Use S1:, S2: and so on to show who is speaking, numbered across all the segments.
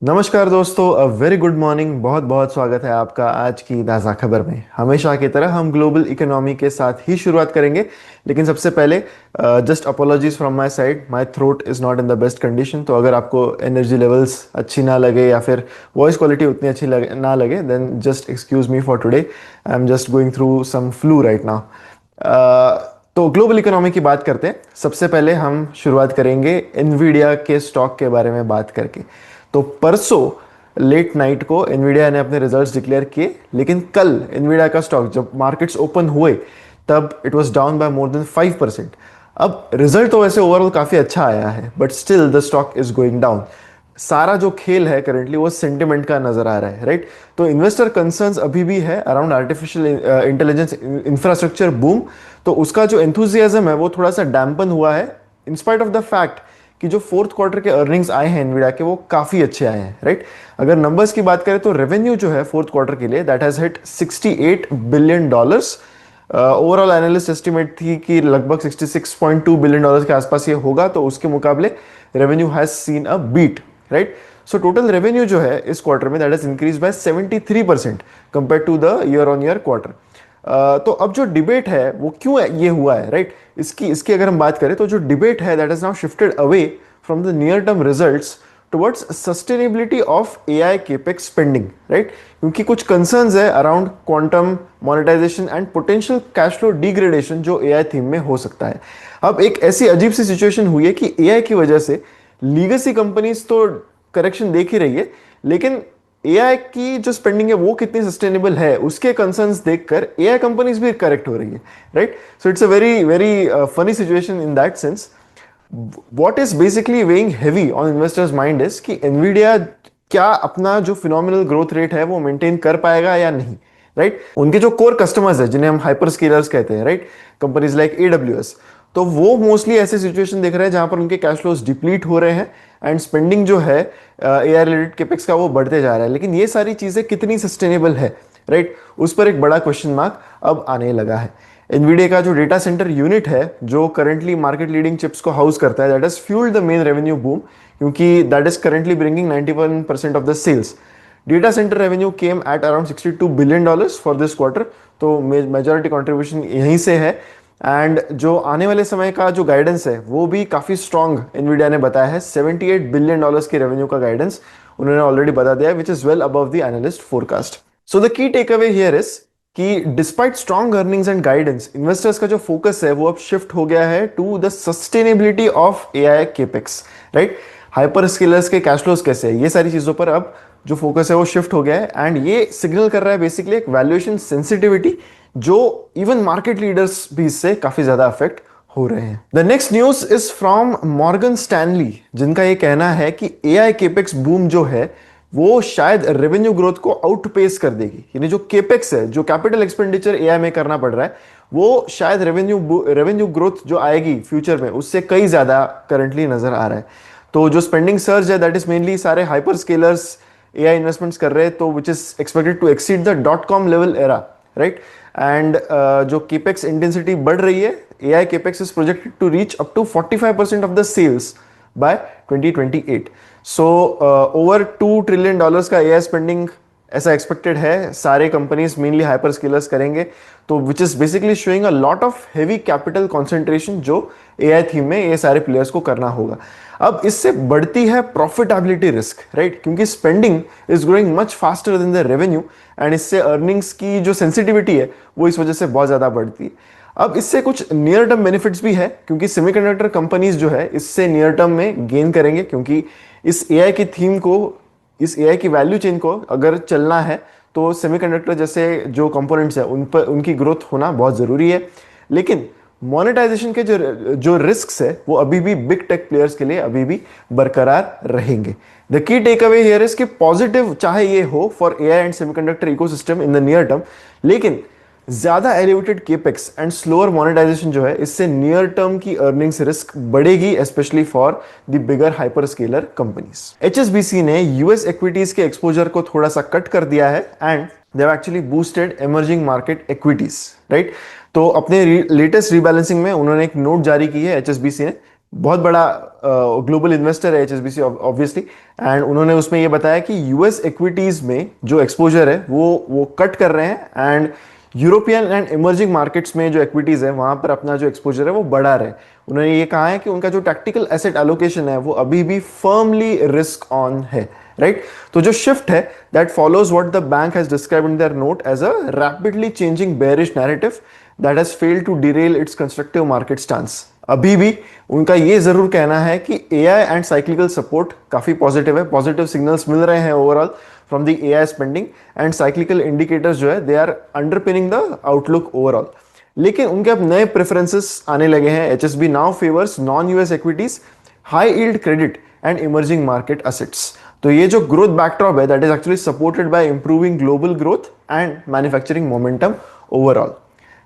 S1: नमस्कार दोस्तों, a very good morning. बहुत बहुत स्वागत है आपका आज की ताज़ा खबर में। हमेशा की तरह हम ग्लोबल इकोनॉमी के साथ ही शुरुआत करेंगे, लेकिन सबसे पहले just apologies from my side. My throat is not in the best condition, तो अगर आपको एनर्जी लेवल्स अच्छी ना लगे या फिर वॉइस क्वालिटी उतनी अच्छी ना लगे, then just excuse me for today. I am just going through some flu right now. तो ग्लोबल इकोनॉमी की बात करते हैं। सबसे पहले हम शुरुआत करेंगे एनवीडिया के स्टॉक के बारे में बात करके। तो परसों लेट नाइट को एनवीडिया ने अपने रिजल्ट्स डिक्लेयर किए, लेकिन कल एनवीडिया का स्टॉक जब मार्केट्स ओपन हुए तब it was down by more than 5%। अब रिजल्ट तो वैसे ओवरऑल काफी अच्छा आया है, but still the stock is going down. सारा जो खेल है करेंटली वो सेंटिमेंट का नजर आ रहा है, राइट। तो इन्वेस्टर कंसर्न्स अभी भी है around artificial intelligence infrastructure boom. तो उसका जो एंथुजियाज्म है वो थोड़ा सा डैम्पन हुआ है, in spite of the fact कि जो फोर्थ क्वार्टर के अर्निंग्स आए हैं एनवीडिया के वो काफी अच्छे आए हैं, राइट। अगर नंबर्स की बात करें तो रेवेन्यू जो है फोर्थ क्वार्टर के लिए that has hit $68 billion. Overall analyst estimate थी कि लगभग $66.2 बिलियन के आसपास ये होगा, तो उसके मुकाबले revenue has seen a beat, right. So total revenue जो है इस क्वार्टर में that is increase by 73% compare to the year on year quarter. तो अब जो डिबेट है वो क्यों ये हुआ है, राइट। इसकी इसकी अगर हम बात करें तो जो डिबेट है that is now shifted away from the near term results towards sustainability of AI capex spending, right. क्योंकि कुछ कंसर्न्स है around quantum monetisation and potential cash flow degradation जो एआई थीम में हो सकता है। अब एक ऐसी अजीब सी सिचुएशन हुई है कि एआई की वजह से लीगेसी कंपनीज तो करेक्शन देख ही रही है, लेकिन एआई की जो स्पेंडिंग है वो कितनी सस्टेनेबल है उसके कंसर्न्स देखकर एआई कंपनीज भी करेक्ट हो रही है, right. So it's a very very funny situation in that sense. What is basically weighing heavy on investors mind is कि एनवीडिया क्या अपना जो फिनोमिनल ग्रोथ रेट है वो मेंटेन कर पाएगा या नहीं, राइट। उनके जो कोर कस्टमर्स है जिन्हें हम हाइपर स्केलर्स कहते हैं, राइट, कंपनीज लाइक एडब्ल्यूएस, तो वो मोस्टली ऐसे सिचुएशन देख रहे हैं जहां पर उनके कैश फ्लोज डिप्लीट हो रहे हैं एंड स्पेंडिंग जो है एआई रिलेटेड केपेक्स का वो बढ़ते जा रहा है। लेकिन ये सारी चीजें कितनी सस्टेनेबल है, राइट, उस पर एक बड़ा क्वेश्चन मार्क अब आने लगा है। एनवीडिया का जो डेटा सेंटर यूनिट है जो करंटली मार्केट लीडिंग चिप्स को हाउस करता है that has fuelled the main revenue boom, क्योंकि that is currently bringing 91% of the sales. Data centre revenue came at around $62 billion for this quarter, तो majority contribution यहीं से है। And जो आने वाले समय का जो गाइडेंस है वो भी काफी स्ट्रांग एनवीडिया ने बताया है। $78 बिलियन की रेवेन्यू का गाइडेंस उन्होंने ऑलरेडी बता दिया है, which is well above the analyst forecast. So the key take away here is कि despite strong earnings and guidance, investors का जो फोकस है वो अब शिफ्ट हो गया है to the sustainability of AI capex, right. Hyper scalers के कैश फ्लोज कैसे है, ये सारी चीजों पर अब जो फोकस है वो शिफ्ट हो गया है। एंड ये सिग्नल कर रहा है बेसिकली एक वैल्यूएशन सेंसिटिविटी जो इवन मार्केट लीडर्स भी इससे काफी ज्यादा अफेक्ट हो रहे हैं। The next news is from Morgan Stanley, जिनका ये कहना है कि एआई केपेक्स बूम जो है वो शायद रेवेन्यू ग्रोथ को आउटपेस कर देगी। यानी जो केपेक्स है, जो कैपिटल एक्सपेंडिचर एआई में करना पड़ रहा है, वो शायद रेवेन्यू ग्रोथ जो आएगी फ्यूचर में उससे कई ज्यादा करंटली नजर आ रहा है। तो जो स्पेंडिंग सर्ज है दैट इज मेनली सारे हाइपर स्केलर्स एआई इन्वेस्टमेंट्स कर रहे हैं, तो which is expected to exceed the .com level era, right. And जो केपेक्स इंटेंसिटी बढ़ रही है, AI capex is projected to reach up to 45% of the sales by 2028। So over $2 trillion का AI spending ऐसा एक्सपेक्टेड है, सारे companies mainly hyper scalers करेंगे, तो which is basically showing a lot of heavy capital concentration जो AI theme में ये सारे प्लेयर्स को करना होगा। अब इससे बढ़ती है प्रॉफिटेबिलिटी रिस्क, राइट, क्योंकि spending is growing much faster than the revenue and इससे अर्निंग्स की जो सेंसिटिविटी है वो इस वजह से बहुत ज्यादा बढ़ती है। अब इससे कुछ नियर टर्म बेनिफिट्स भी है, क्योंकि सेमीकंडक्टर कंपनीज जो है इससे नियर टर्म में गेन करेंगे, क्योंकि इस एआई की थीम को, इस एआई की वैल्यू चेन को अगर चलना है तो सेमीकंडक्टर जैसे जो कंपोनेंट्स है उन पर उनकी ग्रोथ होना बहुत जरूरी है। लेकिन मोनेटाइजेशन के जो जो रिस्क्स है वो अभी भी बिग टेक प्लेयर्स के लिए अभी भी बरकरार रहेंगे। The key take away here is कि पॉजिटिव चाहे ये हो for AI and semiconductor ecosystem in the near term, लेकिन ज्यादा elevated capex and slower monetisation जो है इससे नियर टर्म की अर्निंग्स रिस्क बढ़ेगी, specially for the bigger hyper scaler companies. HSBC ने यूएस इक्विटीज के एक्सपोजर को थोड़ा सा कट कर दिया है and they have actually boosted emerging market equities, right. तो अपने लेटेस्ट रीबैलेंसिंग में उन्होंने एक नोट जारी की है एचएसबीसी ने, बहुत बड़ा ग्लोबल इन्वेस्टर है एचएसबीसी ऑब्वियसली। एंड उन्होंने उसमें ये बताया कि यूएस इक्विटीज में जो एक्सपोजर है वो कट कर रहे हैं, and European and emerging markets में जो इक्विटीज है वहां पर अपना जो एक्सपोजर है वो बढ़ा रहे। उन्होंने ये कहा है कि उनका जो टैक्टिकल एसेट एलोकेशन है वो अभी भी फर्मली रिस्क ऑन है, राइट। तो जो शिफ्ट है that follows what the bank has described in their note as a rapidly changing bearish narrative that has failed to derail its constructive market stance. अभी भी उनका ये जरूर कहना है कि एआई एंड साइक्लिकल सपोर्ट काफी पॉजिटिव है, पॉजिटिव सिग्नल्स मिल रहे हैं overall from the AI spending, and cyclical indicators जो है they are underpinning the outlook overall. लेकिन उनके अब नए प्रेफरेंसेस आने लगे हैं। HSBC now favours non US equities, high yield credit and emerging market assets. तो ये जो ग्रोथ बैकड्रॉप है that is actually supported by improving global growth and manufacturing momentum overall.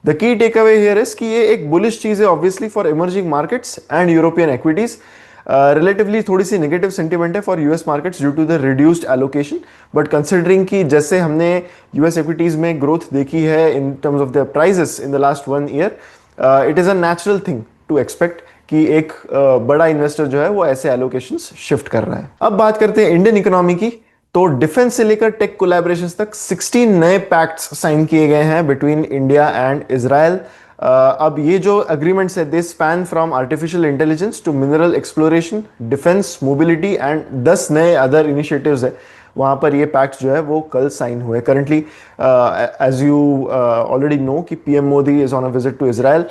S1: The key take away here is कि ये एक bullish चीज है obviously for emerging markets and European equities. Relatively थोड़ी सी नेगेटिव सेंटिमेंट है for US markets due to the reduced allocation, but considering कि जैसे हमने यूएस इक्विटीज में ग्रोथ देखी है in terms of the prices in the last 1 year, it is a natural thing to expect कि एक बड़ा इन्वेस्टर जो है वो ऐसे एलोकेशंस शिफ्ट कर रहा है। अब बात करते हैं इंडियन इकोनॉमी की। तो डिफेंस से लेकर टेक कोलैबोरेशंस तक 16 नए पैक्ट्स साइन किए गए हैं बिटवीन इंडिया एंड इजराइल। अब ये जो अग्रीमेंट्स है they span from artificial intelligence to mineral exploration, defence, mobility and 10 नए अदर इनिशिएटिव्स है वहां पर ये पैक्ट जो है वो कल साइन हुए। Currently as you already know कि PM Modi is on a visit to Israel.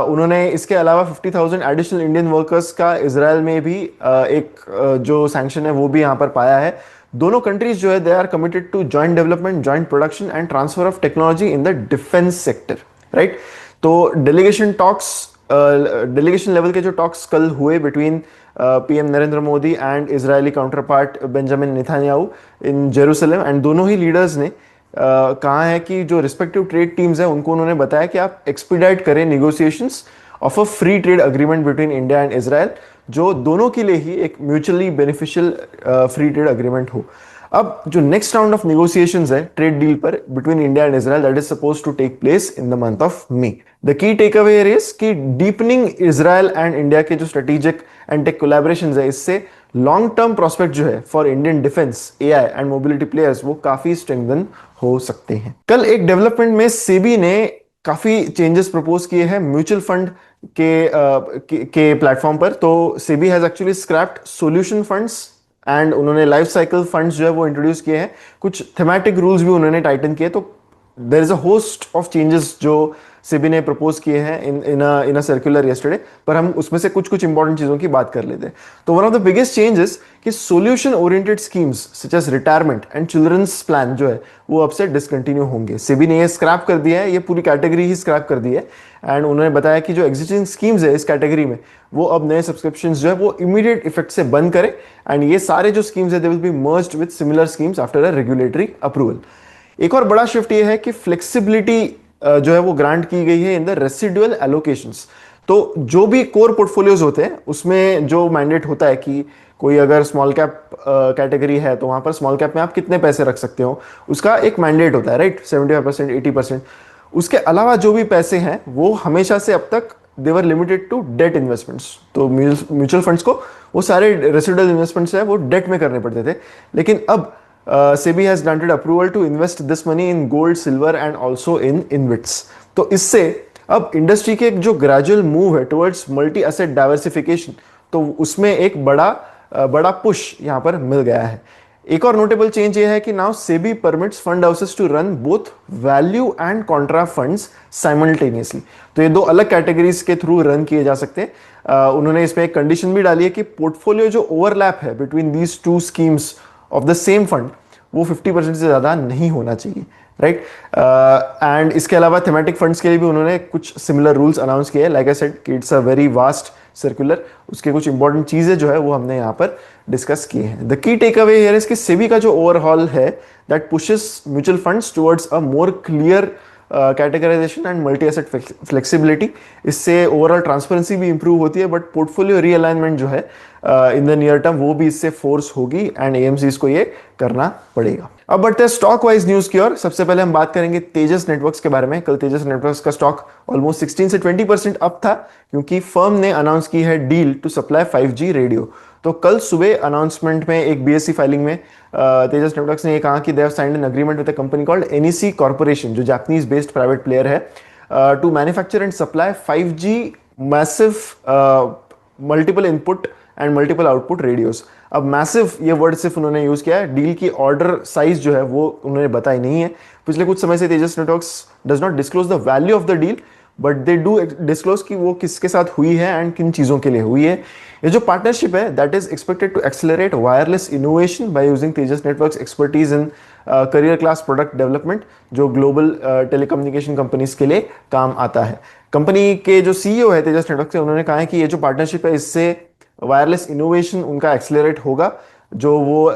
S1: उन्होंने इसके अलावा 50,000 एडिशनल इंडियन वर्कर्स का इजराइल में भी जो सैंक्शन है वो भी यहाँ पर पाया है। दोनों कंट्रीज जो है they are committed to joint development, joint production and transfer of technology in the defence sector, right. तो डेलीगेशन लेवल के जो टॉक्स कल हुए between PM Narendra Modi and Israeli counterpart Benjamin Netanyahu in Jerusalem, and दोनों ही leaders ने कहा है कि जो रिस्पेक्टिव ट्रेड टीम्स है उनको उन्होंने बताया कि आप एक्सपीडाइट करें negotiations of a free trade agreement between India and Israel, जो दोनों के लिए ही एक mutually beneficial free trade agreement हो। अब जो नेक्स्ट राउंड ऑफ नेगोशिएशंस है ट्रेड डील पर between India and Israel that is suppose to take place in the month of May. The key take away is कि deepening Israel and India के जो strategic and take collaborations है इससे long term prospect जो है for Indian defence, AI and mobility players वो काफी strengthen हो सकते हैं। कल एक डेवलपमेंट में सेबी ने काफी चेंजेस प्रपोज किए हैं म्यूचुअल फंड के प्लेटफॉर्म पर। तो SEBI has actually scraped solution funds and उन्होंने लाइफ साइकिल फंड्स जो है वो इंट्रोड्यूस किए हैं। कुछ थेमेटिक रूल्स भी उन्होंने टाइटन किए। तो there is a host of changes जो सेबी ने प्रपोज किए हैं इन अ सर्कुलर यस्टरडे, पर हम उसमें से कुछ कुछ इंपॉर्टेंट चीजों की बात कर लेते हैं। तो one of the biggest changes कि solution oriented schemes such as retirement and children's plan जो है वो अब से डिसकंटिन्यू होंगे। सेबी ने ये स्क्रैप कर दिया है, ये पूरी कैटेगरी ही स्क्रैप कर दी है। एंड उन्होंने बताया कि जो एग्जिस्टिंग स्कीम्स है इस कैटेगरी में वो अब नए सब्सक्रिप्शन जो है वो इमीडिएट इफेक्ट से बंद करें, एंड ये सारे जो स्कीम्स है they will be merged with similar schemes after a regulatory approval. एक और बड़ा शिफ्ट ये है कि फ्लेक्सिबिलिटी जो है वो ग्रांट की गई है इन द रेसिडुअल एलोकेशंस। तो जो भी कोर पोर्टफोलियोज होते हैं उसमें जो मैंडेट होता है कि कोई अगर स्मॉल कैप कैटेगरी है तो वहां पर स्मॉल कैप में आप कितने पैसे रख सकते हो उसका एक मैंडेट होता है, राइट, 75%, 80%। उसके अलावा जो भी पैसे हैं वो हमेशा से अब तक देवर लिमिटेड टू डेट इन्वेस्टमेंट्स। तो म्यूचुअल फंड्स को वो सारे रेसिडुअल इन्वेस्टमेंट्स है वो डेट में करने पड़ते थे, लेकिन अब SEBI has granted approval to invest this money in gold, silver and also in InvITs। तो इससे अब इंडस्ट्री के जो ग्रेजुअल मूव है टुवर्ड्स मल्टी एसेट डाइवर्सिफिकेशन, तो उसमें एक बड़ा पुश यहाँ पर मिल गया है। एक और नोटेबल चेंज ये है कि now SEBI permits fund houses to run both value and contra funds simultaneously. तो ये दो अलग कैटेगरीज के थ्रू रन किए जा सकते हैं। उन्होंने इसमें एक कंडीशन भी डाली है कि पोर्टफोलियो जो ओवरलैप है between these two schemes of the same fund वो 50% से ज्यादा नहीं होना चाहिए, राइट। एंड इसके अलावा थेमेटिक फंड्स के लिए भी उन्होंने कुछ सिमिलर रूल्स अनाउंस किए हैं। लाइक आई सेड कि it's a very vast circular, उसके कुछ इंपॉर्टेंट चीजें जो है वो हमने यहाँ पर डिस्कस किए हैं। The key take away here is कि सेबी का जो ओवरहॉल है that pushes mutual funds towards a more clear categorisation and multi asset flexibility. इससे ओवरऑल ट्रांसपेरेंसी भी इंप्रूव होती है, बट पोर्टफोलियो रीअलाइनमेंट जो है इन द नियर टर्म वो भी इससे फोर्स होगी एंड एएमसीज को ये करना पड़ेगा। अब बढ़ते हैं स्टॉक वाइज न्यूज की ओर। सबसे पहले हम बात करेंगे तेजस नेटवर्क्स के बारे में। कल तेजस नेटवर्क्स का स्टॉक ऑलमोस्ट 16 से 20% अप था, क्योंकि फर्म ने अनाउंस की है deal to supply 5G radio. तो कल सुबह अनाउंसमेंट में एक बीएससी फाइलिंग में तेजस नेटवर्क्स ने ये कहा कि they have signed an agreement with a company called NEC corporation, जो जापानीज बेस्ड प्राइवेट प्लेयर है, to manufacture and supply 5G massive multiple input and multiple output radios. अब मैसिव ये word सिर्फ उन्होंने यूज किया है, डील की order size जो है वो उन्होंने बताई नहीं है। पिछले कुछ समय से Tejas Networks does not disclose the value of the deal, but they do disclose कि वो किसके साथ हुई है एंड किन चीजों के लिए हुई है। ये जो पार्टनरशिप है that is expected to accelerate wireless innovation by using Tejas networks expertise in carrier class product development, जो ग्लोबल टेलीकम्युनिकेशन कंपनीज के लिए काम आता है। कंपनी के जो सीईओ है तेजस नेटवर्क से, उन्होंने कहा है कि ये जो पार्टनरशिप है इससे वायरलेस इनोवेशन उनका एक्सेलरेट होगा, जो वो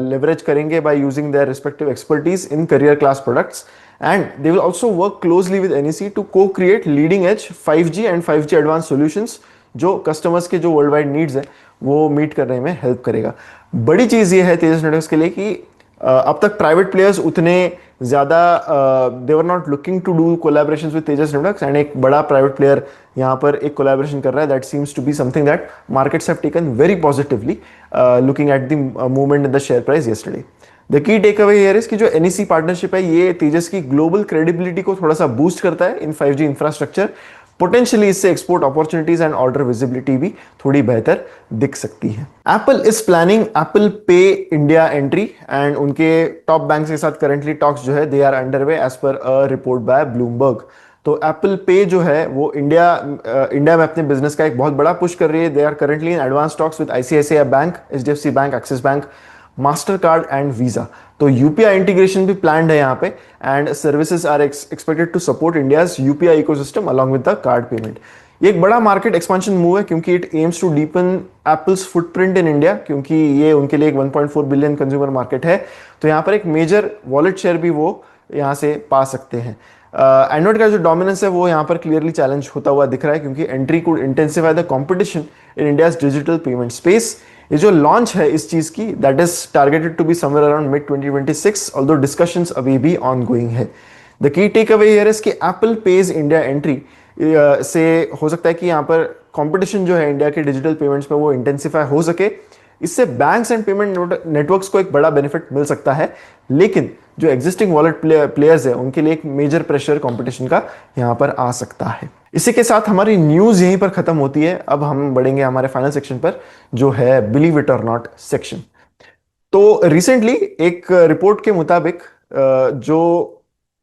S1: लेवरेज करेंगे by using their respective expertise in carrier class products, and they will also work closely with NEC to co create leading edge 5G and 5G advance solutions, जो customers के जो world wide needs हैं वो meet करने में help करेगा। बड़ी चीज ये है तेजस नेटवर्क्स के लिए कि अब तक प्राइवेट प्लेयर्स उतने ज्यादा they were not looking to do collaborations with Tejas Networks, and एक बड़ा प्राइवेट प्लेयर यहाँ पर एक कोलैबोरेशन कर रहा है। That seems to be something that markets have taken very positively, looking at the movement in the share price yesterday. The key take away here is कि जो एनईसी पार्टनरशिप है ये तेजस की ग्लोबल क्रेडिबिलिटी को थोड़ा सा बूस्ट करता है इन 5G इंफ्रास्ट्रक्चर। पोटेंशियली इससे export opportunities and order visibility भी थोड़ी बेहतर दिख सकती है। एप्पल इज प्लानिंग एप्पल पे इंडिया एंट्री, एंड उनके टॉप बैंक्स के साथ करंटली टॉक्स जो है they are underway as per a report by Bloomberg. तो एप्पल पे जो है वो इंडिया में अपने बिजनेस का एक बहुत बड़ा पुश कर रही है। They are currently in advance talks with ICICI bank, HDFC bank, Axis bank, Mastercard and Visa. तो यूपीआई इंटीग्रेशन भी प्लान्ड है यहाँ पे, and services are expected to support India's UPI ecosystem along with the card payment. ये एक बड़ा market expansion move है, क्योंकि it aims to deepen Apple's footprint in India, क्योंकि ये उनके लिए एक 1.4 बिलियन कंज्यूमर मार्केट है। तो यहाँ पर एक मेजर वॉलेट शेयर भी वो यहाँ से पा सकते हैं। एंड्रॉइड का जो डोमिनेंस है वो यहाँ पर क्लियरली चैलेंज होता हुआ दिख रहा है, क्योंकि entry could intensify the competition in India's digital payment space. ये जो लॉन्च है इस चीज की that is targeted to be somewhere around mid 2026, although discussions अभी भी ऑनगोइंग है। The key take away here is कि एप्पल पेज इंडिया एंट्री से हो सकता है कि यहाँ पर कंपटीशन जो है इंडिया के डिजिटल पेमेंट्स में वो इंटेंसिफाई हो सके। इससे बैंक्स एंड पेमेंट नेटवर्क्स को एक बड़ा बेनिफिट मिल सकता है, लेकिन जो एग्जिस्टिंग वॉलेट प्लेयर्स है उनके लिए एक मेजर प्रेशर कंपटीशन का यहाँ पर आ सकता है। इसी के साथ हमारी न्यूज यहीं पर खत्म होती है। अब हम बढ़ेंगे हमारे फाइनल सेक्शन पर, जो है बिलीव इट और नॉट सेक्शन। तो रिसेंटली एक रिपोर्ट के मुताबिक जो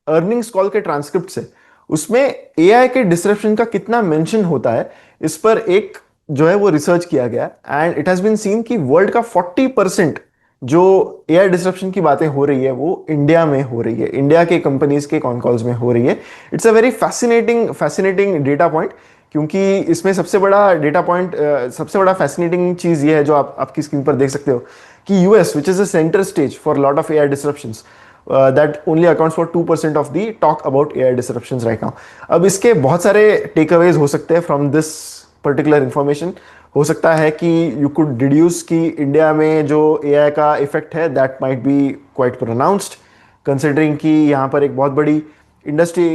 S1: अर्निंग्स कॉल के ट्रांसक्रिप्ट है उसमें एआई के डिसरप्शन का कितना मेंशन होता है, इस पर एक जो है वो रिसर्च किया गया, and it has been seen कि वर्ल्ड का 40% जो एआई डिसरप्शन की बातें हो रही है वो इंडिया में हो रही है, इंडिया के कंपनीज के कॉन कॉल्स में हो रही है। It's a very fascinating data point, क्योंकि इसमें सबसे बड़ा डेटा पॉइंट, सबसे बड़ा फैसिनेटिंग चीज ये है जो आपकी स्क्रीन पर देख सकते हो कि US which is a centre stage for lot of AI disruptions, that only accounts for 2% of the talk about AI disruptions right now. अब इसके बहुत सारे takeaways हो सकते हैं from this particular information। हो सकता है कि you could deduce कि इंडिया में जो AI का इफेक्ट है that might be quite pronounced, considering कि यहाँ पर एक बहुत बड़ी इंडस्ट्री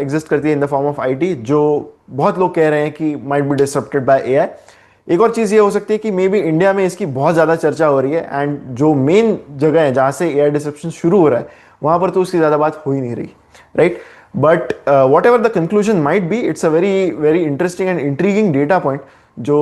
S1: एग्जिस्ट करती है in the form of IT, जो बहुत लोग कह रहे हैं कि might be disrupted by AI। एक और चीज ये हो सकती है कि मे बी इंडिया में इसकी बहुत ज्यादा चर्चा हो रही है, एंड जो मेन जगह है जहां से एआई डिसरप्शन शुरू हो रहा है वहां पर तो उसकी ज्यादा बात हो ही नहीं रही, right. But what the conclusion might be, it's a very very interesting and intriguing data point जो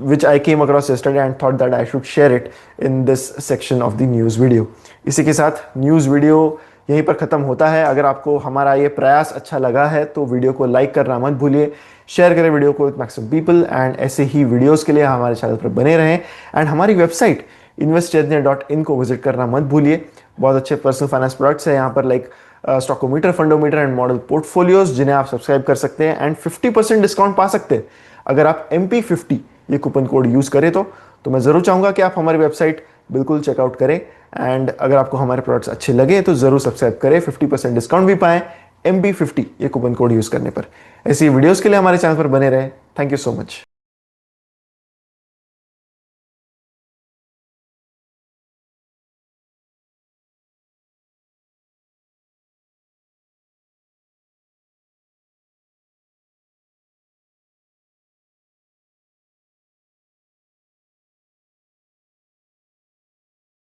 S1: which I came across yesterday and thought that I should share it in this section of the news video. इसी के साथ news video यहीं पर खत्म होता है। अगर आपको हमारा ये प्रयास अच्छा लगा है तो वीडियो को लाइक करना मत भूलिए, शेयर करें वीडियो को विद मैक्सिमम पीपल, एंड ऐसे ही वीडियोस के लिए हमारे चैनल पर बने रहें। एंड हमारी वेबसाइट investchaitanya.in को विजिट करना मत भूलिए। बहुत अच्छे पर्सनल फाइनेंस प्रोडक्ट्स है यहाँ पर, लाइक स्टॉकोमीटर, फंडोमीटर एंड मॉडल पोर्टफोलियोज, जिन्हें आप सब्सक्राइब कर सकते हैं एंड 50% डिस्काउंट पा सकते हैं अगर आप MP50 ये कूपन कोड यूज करें। तो मैं जरूर चाहूंगा कि आप हमारी वेबसाइट बिल्कुल चेकआउट करें, एंड अगर आपको हमारे प्रोडक्ट्स अच्छे लगे तो जरूर सब्सक्राइब करें, 50% डिस्काउंट भी पाएं, MB50 ये कूपन कोड यूज़ करने पर। ऐसी वीडियोस के लिए हमारे चैनल पर बने रहे। Thank you so much.